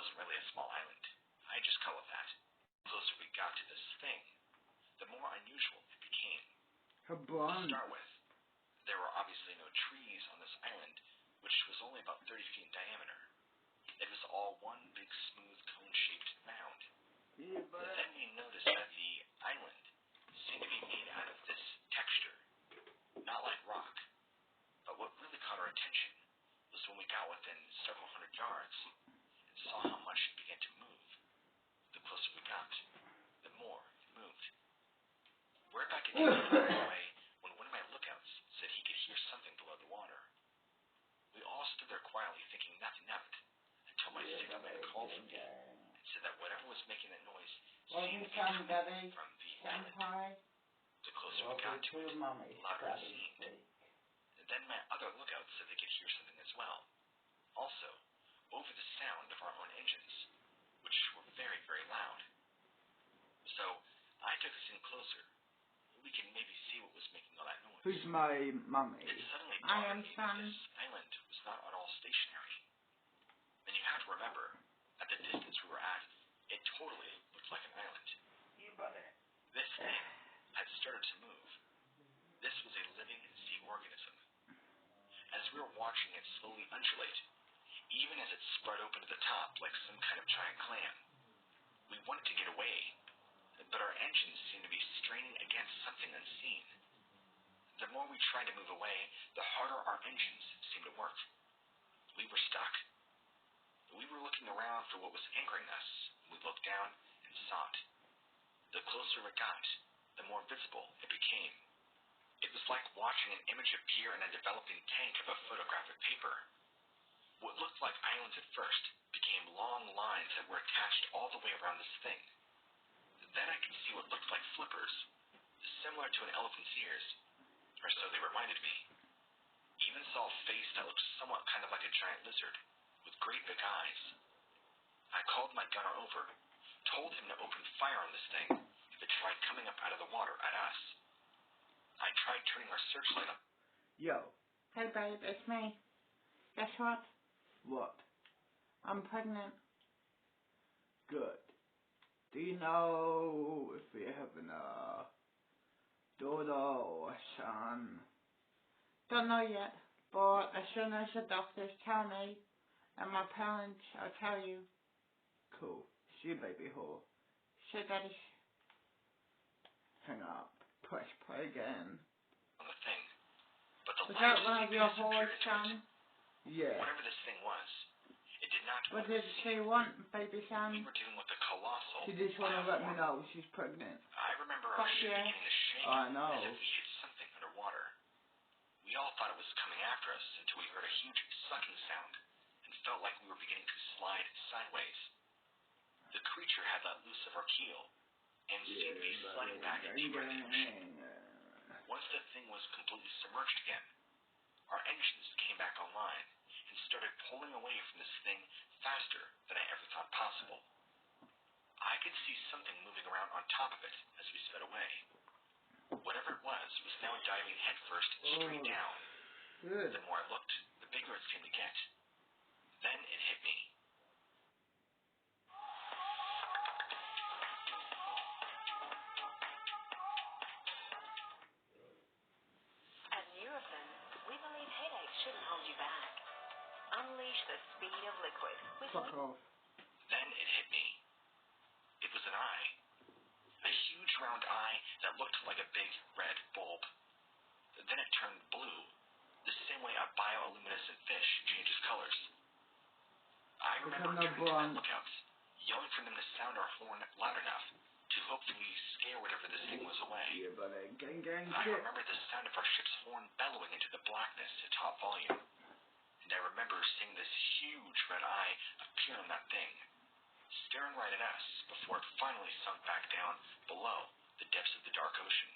wasn't really a small island. I just call it that. The closer we got to this thing, the more unusual it became. To start with, there were obviously no trees on this island, which was only about 30 feet in diameter. It was all one big smooth cone-shaped mound. Then we noticed that the island seemed to be made out of this texture, not like rock. But what really caught our attention was when we got within several hundred yards and saw how much it began to move. The closer we got, the more it moved. We're back at the way when one of my lookouts said he could hear something below the water. We all stood there quietly thinking nothing of it until my signalman called for me and said that whatever was making that noise seemed to be coming from the island. The closer we got to it, the louder it seemed. Then my other lookouts said they could hear something as well. Also, over the sound of our own engines, which were very, very loud. So, I took us in closer. We can maybe see what was making all that noise. Who's my mummy? It suddenly dawned on me that this island was not at all stationary. And you have to remember, at the distance we were at, it totally looked like an island. This thing had started to move. This was a living sea organism. As we were watching it slowly undulate, even as it spread open to the top like some kind of giant clam, we wanted to get away, but our engines seemed to be straining against something unseen. The more we tried to move away, the harder our engines seemed to work. We were stuck. We were looking around for what was anchoring us. We looked down and saw it. The closer it got, the more visible it became. It was like watching an image appear in a developing tank of a photographic paper. What looked like islands at first became long lines that were attached all the way around this thing. Then I could see what looked like flippers, similar to an elephant's ears, or so they reminded me. Even saw a face that looked somewhat kind of like a giant lizard, with great big eyes. I called my gunner over, told him to open fire on this thing if it tried coming up out of the water at us. I tried turning our searchlight on. Yo. Hey babe, it's me. Guess what? What? I'm pregnant. Good. Do you know if we're having a daughter or a son? Don't know yet, but as soon as the doctors tell me, and my parents, I'll tell you. Cool. See you, baby whore. So daddy. Hang up. Press play again. On the thing. But the Was that one of your whores, son? Yeah. Whatever this thing was, it did not What did she want, baby son? We were dealing with a colossal She just want to let me know she's pregnant. I remember our ship beginning to shake I know. as if we hit something underwater. We all thought it was coming after us until we heard a huge sucking sound and felt like we were beginning to slide sideways. The creature had let loose of our keel and seemed to be sliding back deeper in the ocean. Once the thing was completely submerged again, our engines came back online and started pulling away from this thing faster than I ever thought possible. I could see something moving around on top of it as we sped away. Whatever it was now diving headfirst straight down. Good. The more I looked, the bigger it seemed to get. Then it hit me. At Nurofen, we believe headaches shouldn't hold you back. Unleash the speed of liquid with Fuck off. Then it hit me. It was an eye. A huge round eye that looked like a big red bulb. Then it turned blue, the same way a bioluminescent fish changes colors. I remember turning to my lookouts, yelling for them to sound our horn loud enough to hopefully scare whatever this thing was away. Yeah, buddy. Gang, gang, I shit. remember the sound of our ship's horn bellowing into the blackness at top volume. And I remember seeing this huge red eye appear on that thing, staring right at us before it finally sunk back down below the depths of the dark ocean.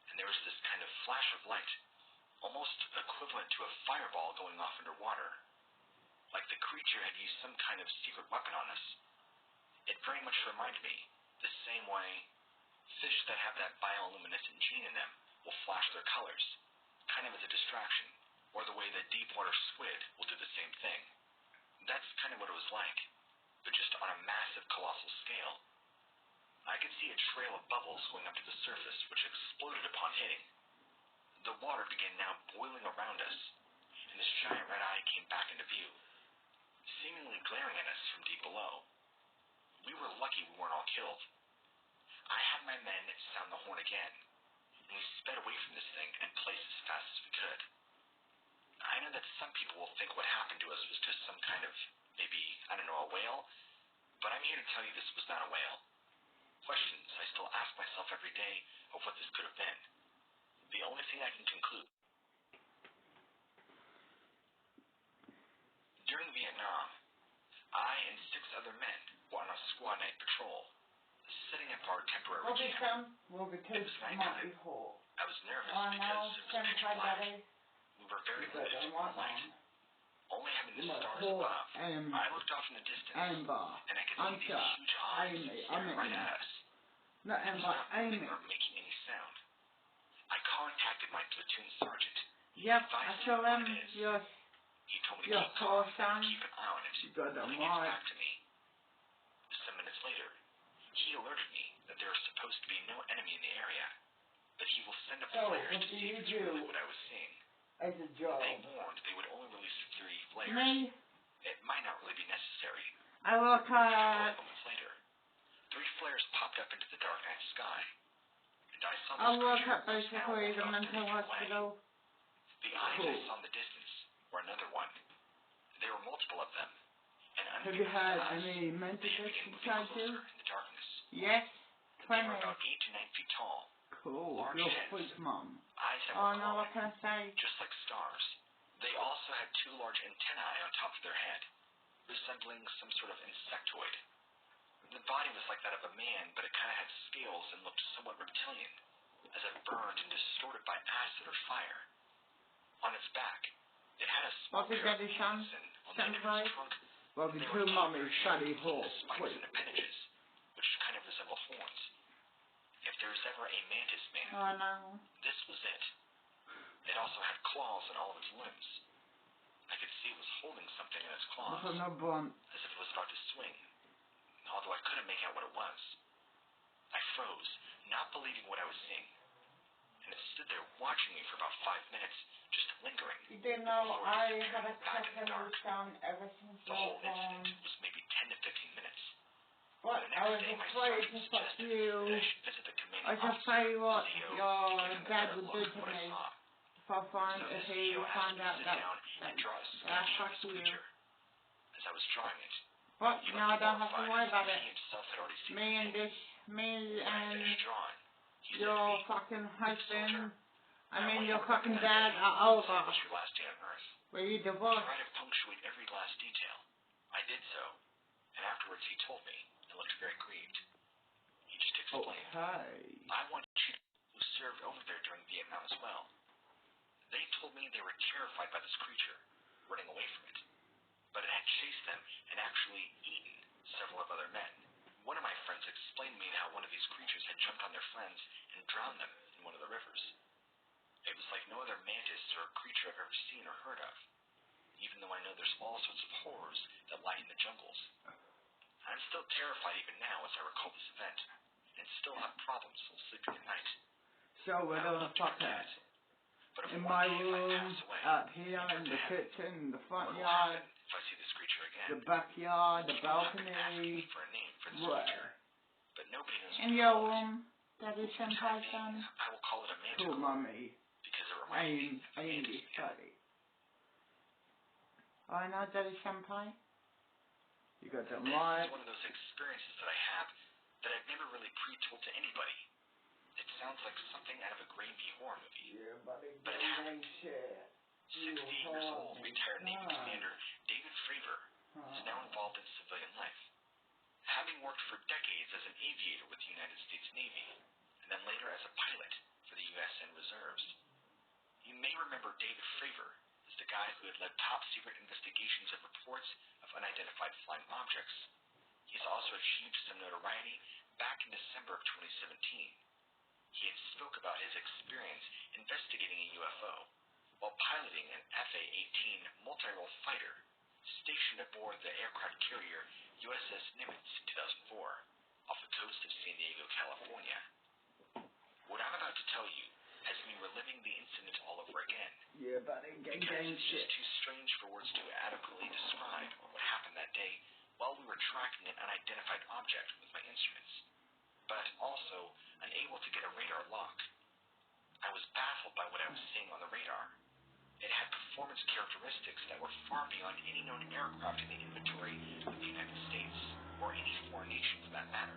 And there was this kind of flash of light, almost equivalent to a fireball going off underwater, like the creature had used some kind of secret weapon on us. It very much reminded me, the same way fish that have that bioluminescent gene in them will flash their colors, kind of as a distraction, or the way the deep water squid will do the same thing. That's kind of what it was like. but just on a massive, colossal scale. I could see a trail of bubbles going up to the surface, which exploded upon hitting. The water began now boiling around us, and this giant red eye came back into view, seemingly glaring at us from deep below. We were lucky we weren't all killed. I had my men sound the horn again, and we sped away from this thing and placed as fast as we could. I know that some people will think what happened to us was just some kind of, maybe, I don't know, a whale, but I'm here to tell you this was not a whale. Questions I still ask myself every day of what this could have been. The only thing I can conclude. During Vietnam, I and 6 other men were on a squad night patrol, setting up our temporary camp. It was nighttime. I was nervous because it was pitch black. We were very limited on light. Only having the stars above, I looked off in the distance, and I could see these huge eyes staring right at us. Not It was not moving or making any sound. I contacted my platoon sergeant. Yep, I saw him. He told me to keep calm and keep an eye on it until he gets back to me. Some minutes later, he alerted me that there is supposed to be no enemy in the area, but he will send up flares to see if it's really what I was seeing. As a job. They warned they would only release 3 flares. Me? It might not really be necessary. I work 12 moments later, 3 flares popped up into the dark night sky, and I saw this creature basically the mental hospital. The eyes I saw in the distance were another one. There were multiple of them, and Have you had us, any mental they began testing moving tried closer to? in the darkness. Yes, They 20. were about 8 to 9 feet tall, Cool. large Your heads, foot, Mum. eyes that Oh were no, what glowing, can I say? just like stars. They also had 2 large antennae on top of their head, resembling some sort of insectoid. The body was like that of a man, but it kind of had scales and looked somewhat reptilian, as if burned and distorted by acid or fire. On its back, it had a small pair of wings, and on the end of its trunk, Well, the they two were mummies study full horse. spikes Wait. and appendages, which kind of resembled horns. If there was ever a mantis man, Oh no. this was it. It also had claws on all of its limbs. I could see it was holding something in its claws, What's another one? as if it was about to swing, although I couldn't make out what it was. I froze, not believing what I was seeing, and it stood there watching me for about 5 minutes, just lingering. You didn't know I had a cousin who's down ever since The whole lockdown. incident was maybe 10 to 15 minutes. But The I next was day, my afraid sergeant to fuck suggested you. that I should visit the commanding I just officer, tell you what CEO, your to give him a dad better would look do at to what I me saw. if So the he CEO asked found me to out sit that down and draw a I sketch of fucked this you. creature. As I was drawing it, But he now I looked don't have to mortified worry as about if it. he himself had already seen Me the and thing. When I and finished drawing, he said to your me, fucking husband, I want you your to fucking remember that dad day are over. was your last day on Earth. Were you divorced? Try to punctuate every last detail. I did so, and afterwards he told me and looked very grieved. He just explained, Okay. I want you who served over there during Vietnam as well. They told me they were terrified by this creature, running away from it. But it had chased them and actually eaten several of other men. One of my friends explained to me how one of these creatures had jumped on their friends and drowned them in one of the rivers. It was like no other mantis or creature I've ever seen or heard of, even though I know there's all sorts of horrors that lie in the jungles. I'm still terrified even now as I recall this event, and still have problems sleeping at night. So we're gonna fuck it. But if In one my day if I room, pass away, up here, and in the turn to heaven, kitchen, the what front will yard, happen if I see this creature again? the backyard, the People have been asking me balcony. for a name for this What? creature, but nobody knows In what to your call it. room, Daddy For the time Senpai being, son. I will call it a Cool, manticore, mummy. because it reminds me of I ain't mantis man. study. Oh, I know Daddy Senpai. You got them This right. is one of those experiences that I have that I've never really pre-told to anybody. It sounds like something out of a Grade B horror movie. Yeah, buddy. But it happened. 68 years old, retired Navy Commander David Fravor is now involved in civilian life, having worked for decades as an aviator with the United States Navy, and then later as a pilot for the USN Reserves. You may remember David Fravor as the guy who had led top-secret investigations of reports of unidentified flying objects. He's also achieved some notoriety back in December of 2017. He had spoke about his experience investigating a UFO while piloting an FA-18 multi-role fighter stationed aboard the aircraft carrier USS Nimitz in 2004, off the coast of San Diego, California. What I'm about to tell you has me reliving the incident all over again. Yeah, buddy, Because it's just too strange for words to adequately describe what happened that day while we were tracking an unidentified object with my instruments, but also unable to get a radar lock. I was baffled by what I was seeing on the radar. It had performance characteristics that were far beyond any known aircraft in the inventory of the United States, or any foreign nation for that matter.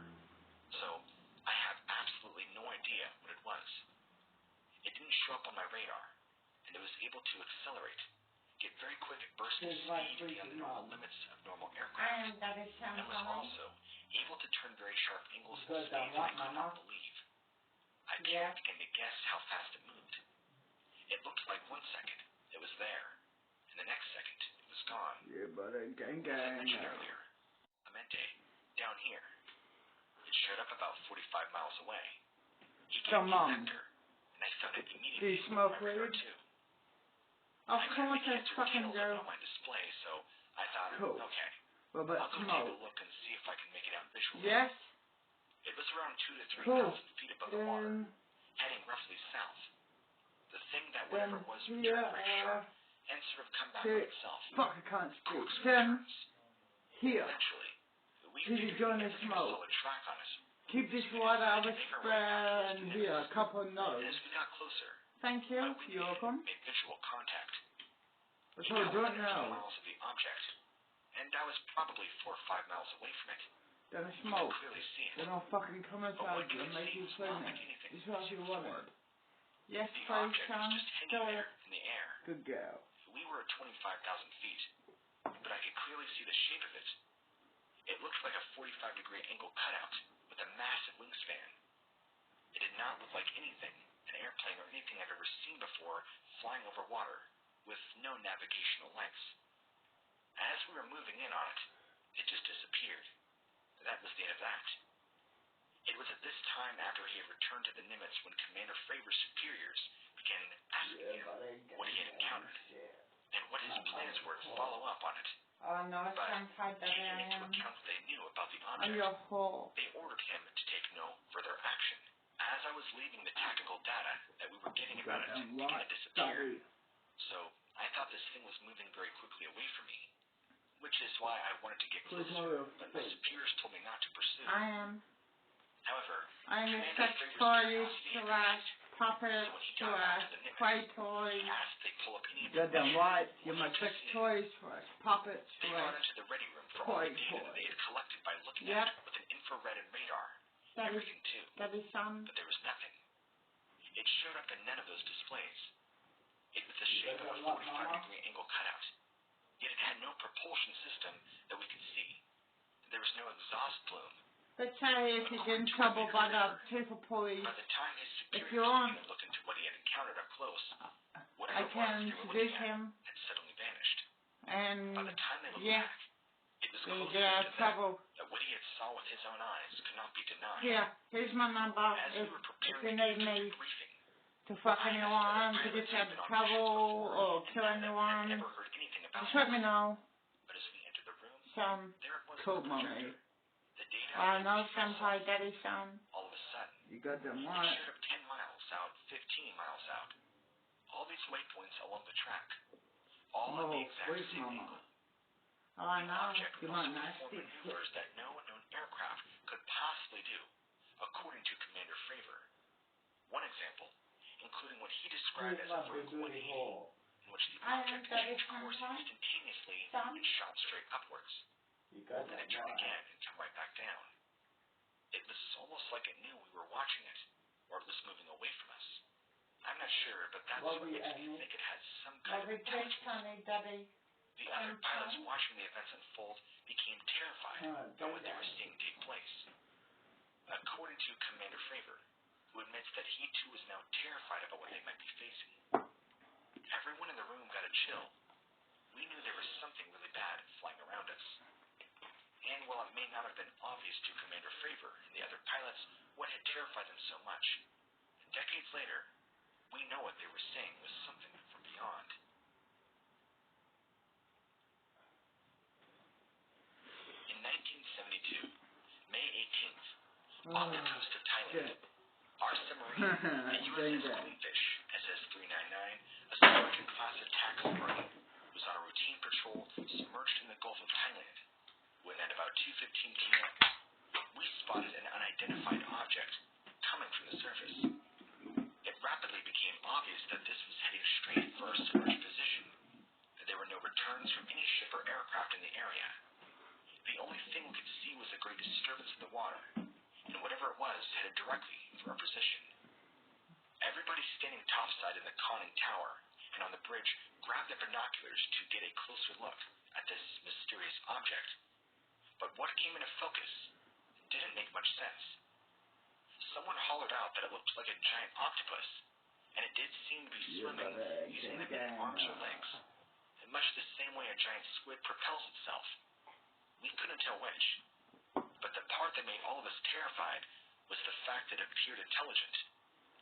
So, I have absolutely no idea what it was. It didn't show up on my radar, and it was able to accelerate, get very quick at burst of speed beyond the normal limits of normal aircraft, and was also able to turn very sharp angles in space I could not believe. I can't begin to guess how fast it moved. It looked like 1 second it was there, and the next second it was gone. Yeah, buddy, gang. As I mentioned earlier, Amente, down here, it showed up about 45 miles away. He gave me a vector, and I found it immediately. Do you smoke on my radar weed? too. Of I couldn't course, make it's heads or fucking tails do. on my display, so I thought, Cool. okay, What about I'll go take a smoke? look and see if I can make it out visually. Yes. It was around 2,000 to 3,000 Cool. feet above the water, heading roughly south. The thing that whatever it was would turn very sharp and sort of come back on itself. Fuck, I can't speak. Corkscrew turns. Here. Eventually, we Did you figured join we the had a smoke? solid track on it. Keep this water out of spray and here, a couple of And notes. as we got closer, Thank you. my wingman You're welcome. made visual contact. That's He all got good within a few now. miles of the object, and I was probably 4 or 5 miles away from it. Then I We could smoke. clearly see it. Then I'll fucking come But what inside you you and could make see you was clean not like it. anything It's we've what seen you before. wanted. Yes, The please, object son. was just hanging Go there ahead. in the air. Good girl. We were at 25,000 feet, but I could clearly see the shape of it. It looked like a 45-degree angle cutout with a massive wingspan. It did not look like anything, an airplane or anything I've ever seen before, flying over water, with no navigational lights. As we were moving in on it, it just disappeared. That was the end of that. It was at this time after he had returned to the Nimitz when Commander Fravor's superiors began asking him what he had encountered, and what his plans were to follow up on it. Oh no, But, sometimes that taking I into am. account what they knew about the On object, your hole. they ordered him to take no further action. As I was leaving, the tactical data that we were getting about it Goddamn began right, to disappear. buddy. So I thought this thing was moving very quickly away from me, which is why I wanted to get Where's closer, my but my face? superiors told me not to pursue. I am. However, I'm a Commander sex Fravors' toy curiosity slash increased, puppet so when he got slash back to the Nimitz, play toy. he asked if they pull up any Goddamn information right. on You're what my he sex was seeing. toy slash puppet They got slash into the ready room for all the toy data that toy. they had collected by looking Yep. at it with an infrared and radar. That is, Everything too, that is some. but there was nothing. It showed up in none of those displays. It was the shape of a 45-degree angle cutout, yet it had no propulsion system that we could see. There was no exhaust plume. Let's say if you get in trouble by the people police, By the time his if superiors you want, began to look into what he had encountered up close, whatever I it was can they were introduce looking at him, had suddenly vanished. By and the time they looked yeah, back, it was then you close get enough out of to them trouble. that what he had saw with his own eyes could not be denied. Here, here's my number. As we If were you preparing need to me briefing, to fuck anyone, to get you out of trouble, or kill anyone, never heard anything about just let me know. But as we entered the room, Son. there it was Cool, on the projector. mommy. The data I know was senpai, daddy, son. all of a sudden. You got them It right. showed up 10 miles out, 15 miles out. All these waypoints along the track. All at the Oh, exact where's same mama? angle. Oh, I The know. object You would might also not perform speak. maneuvers that no known aircraft could possibly do, according to Commander Fravor. One example, including what he described as a vertical 180, in which the I am object daddy, changed course son. instantaneously Son. and shot straight upwards. You got Then it them turned right. again and come right back down. It was almost like it knew we were watching it, or it was moving away from us. I'm not sure, but that's what Lovely, makes me Annie. think it had some kind of Lovely take, intelligence. honey, daddy. The other and pilots son. watching the events unfold became terrified by what they were seeing take place. According to Commander Fravor, who admits that he too is now terrified about what they might be facing. Everyone in the room got a chill. We knew there was something really bad flying around us. And while it may not have been obvious to Commander Fravor and the other pilots what had terrified them so much, decades later, we know what they were saying was something from beyond. In 1969, Off the coast of Thailand, our submarine, the USS Queenfish, SS-399, a Sergeant-class attack submarine, was on a routine patrol submerged in the Gulf of Thailand, when at about 2:15 p.m., we spotted an unidentified object coming from the surface. It rapidly became obvious that this was heading straight for our submerged position. There were no returns from any ship or aircraft in the area. The only thing we could see was a great disturbance in the water, and whatever it was headed directly for our position. Everybody standing topside in the conning tower and on the bridge grabbed their binoculars to get a closer look at this mysterious object. But what came into focus didn't make much sense. Someone hollered out that it looked like a giant octopus, and it did seem to be swimming using the many arms or legs, in much the same way a giant squid propels itself. We couldn't tell which, but the part that made all of us terrified was the fact that it appeared intelligent,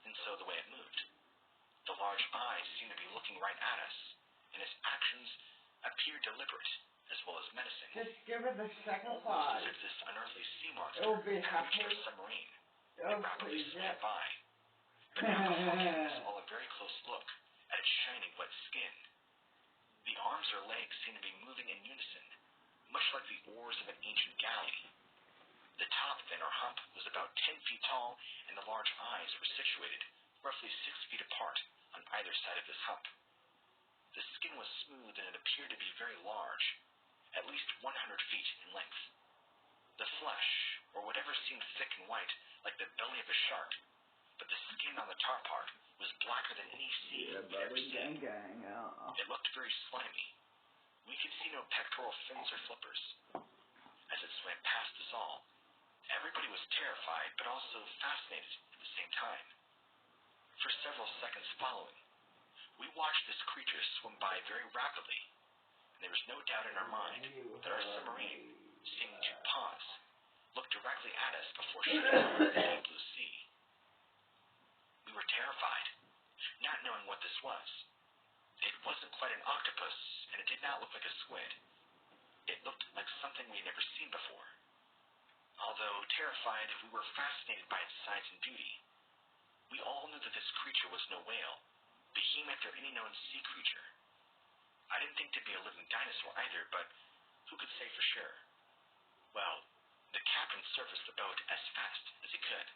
and so the way it moved. The large eyes seemed to be looking right at us, and its actions appeared deliberate as well as menacing. Just give it a second Almost thought. as if this unearthly sea monster It'll be had reached our happy. submarine. Oh, It rapidly please, swam yeah. by, but now before giving us all a very close look at its shiny wet skin. The arms or legs seemed to be moving in unison, much like the oars of an ancient galley. The top fin or hump was about 10 feet tall, and the large eyes were situated roughly 6 feet apart on either side of this hump. The skin was smooth and it appeared to be very large, at least 100 feet in length. The flesh, or whatever seemed thick and white, like the belly of a shark, but the skin on the top part was blacker than any sea we'd ever seen. It looked very slimy. We could see no pectoral fins or flippers. As it swam past us all, everybody was terrified, but also fascinated at the same time. For several seconds following, we watched this creature swim by very rapidly, and there was no doubt in our mind that our submarine, seeming to pause, looked directly at us before shooting off into the deep blue sea. We were terrified, not knowing what this was. It wasn't quite an octopus, and it did not look like a squid. It looked like something we had never seen before. Although terrified, we were fascinated by its size and beauty. We all knew that this creature was no whale, behemoth, or any known sea creature. I didn't think to be a living dinosaur either, but who could say for sure? Well, the captain surfaced the boat as fast as he could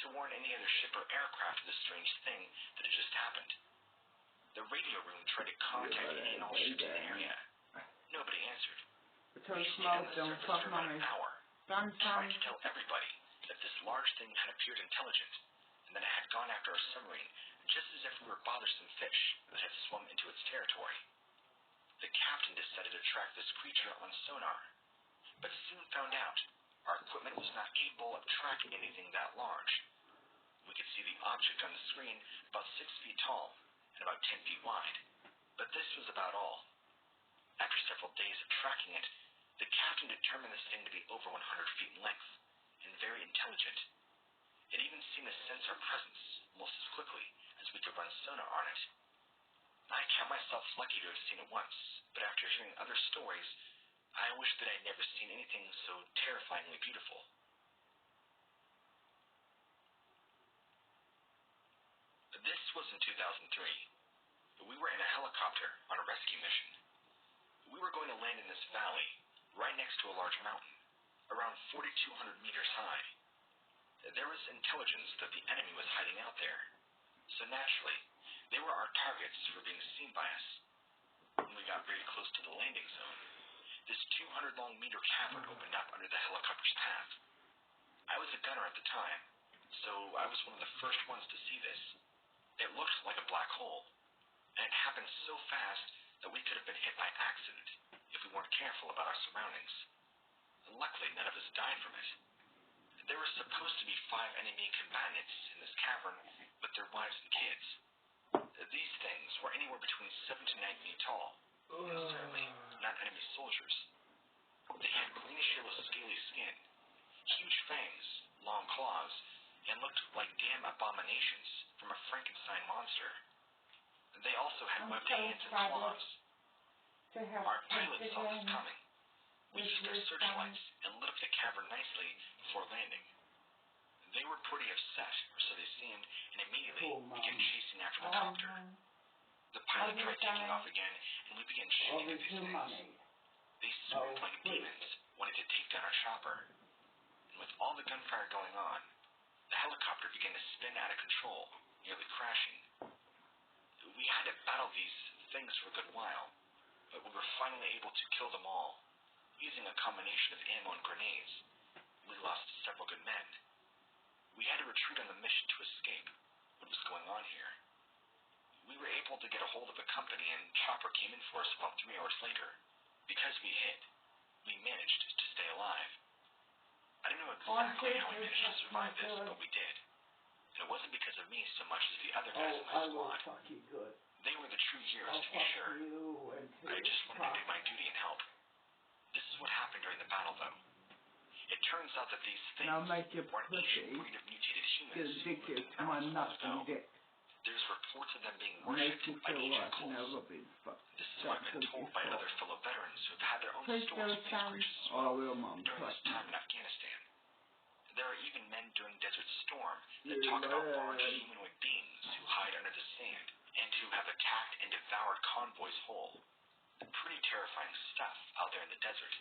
to warn any other ship or aircraft of the strange thing that had just happened. The radio room tried to contact any and all ships in the area. Nobody answered. We stayed on the surface for about an hour, trying to tell everybody that this large thing had appeared intelligent, and that it had gone after our submarine just as if we were bothersome fish that had swum into its territory. The captain decided to track this creature on sonar, but soon found out our equipment was not capable of tracking anything that large. We could see the object on the screen about 6 feet tall and about 10 feet wide, but this was about all. After several days of tracking it, the captain determined this thing to be over 100 feet in length and very intelligent. It even seemed to sense our presence almost as quickly as we could run sonar on it. I count myself lucky to have seen it once, but after hearing other stories, I wish that I'd never seen anything so terrifyingly beautiful. This was in 2003. We were in a helicopter on a rescue mission. We were going to land in this valley, right next to a large mountain, around 4,200 meters high. There was intelligence that the enemy was hiding out there, so naturally, they were our targets for being seen by us. When we got very close to the landing zone, this 200-long-meter cavern opened up under the helicopter's path. I was a gunner at the time, so I was one of the first ones to see this. It looked like a black hole, and it happened so fast that we could have been hit by accident if we weren't careful about our surroundings. Luckily, none of us died from it. There were supposed to be 5 enemy combatants in this cavern with their wives and kids. These things were anywhere between 7 to 9 feet tall, and certainly not enemy soldiers. They had greenish yellow scaly skin, huge fangs, long claws, and looked like damn abominations from a Frankenstein monster. They also had webbed hands and claws. Our pilot saw this coming. We used our searchlights and lit up the cavern nicely before landing. They were pretty upset, or so they seemed, and immediately Cool, Mom. began chasing after the Oh, copter. no. The pilot Oh, tried taking sorry. off again, and we began shooting at these things. money. They screamed Oh, like please. demons, wanting to take down our chopper. And with all the gunfire going on, the helicopter began to spin out of control, nearly crashing. We had to battle these things for a good while, but we were finally able to kill them all, using a combination of ammo and grenades. We lost several good men. We had to retreat on the mission to escape what was going on here. We were able to get a hold of a company, and chopper came in for us about 3 hours later. Because we hid, we managed to stay alive. I don't know exactly how we managed to survive this, but we did. And it wasn't because of me so much as the other guys in my I will squad. fuck you good. They were the true heroes, I'll to be fuck sure. you and I just wanted to do my duty and help. This is what happened during the battle, though. It turns out that these things Now make your were an ancient pussy breed of mutated get humans who addicted lived in to my mountains long nuts ago. and dick. There's reports of them being Makes worshipped you by feel ancient like cults. never been fucked. This is what I've been told by other fellow veterans who have had their own Please stories go of these sound. creatures as Oh, well will, Mom. during this Trust me. time in Afghanistan. There are even men during Desert Storm that Yeah, talk about large man. humanoid beings who hide under the sand and who have attacked and devoured convoys whole. Pretty terrifying stuff out there in the desert.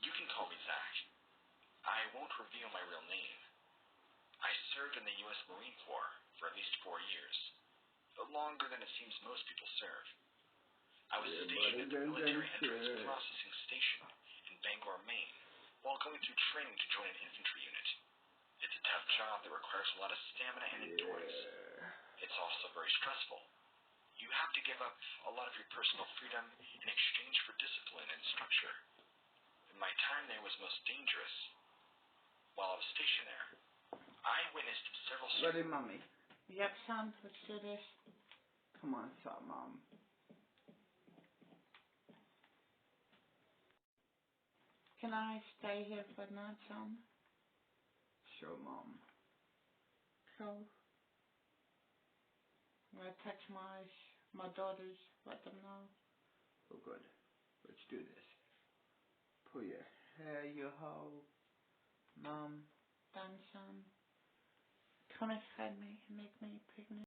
You can call me Zach. I won't reveal my real name. I served in the U.S. Marine Corps for at least 4 years. Longer than it seems most people serve. I was stationed at the military entrance processing station in Bangor, Maine, while going through training to join an infantry unit. It's a tough job that requires a lot of stamina and endurance. It's also very stressful. You have to give up a lot of your personal freedom in exchange for discipline and structure. My time there was most dangerous. While I was stationed there, I witnessed several... Ready, Mommy? Yep, son, let's do this. Come on, son, Mom. Can I stay here for the night, son? Sure, Mom. Cool. I'm gonna text my daughters, let them know. Oh, good. Let's do this. Pull your hair, you hoe. Mom. Done, son. Come and feed me and make me pregnant.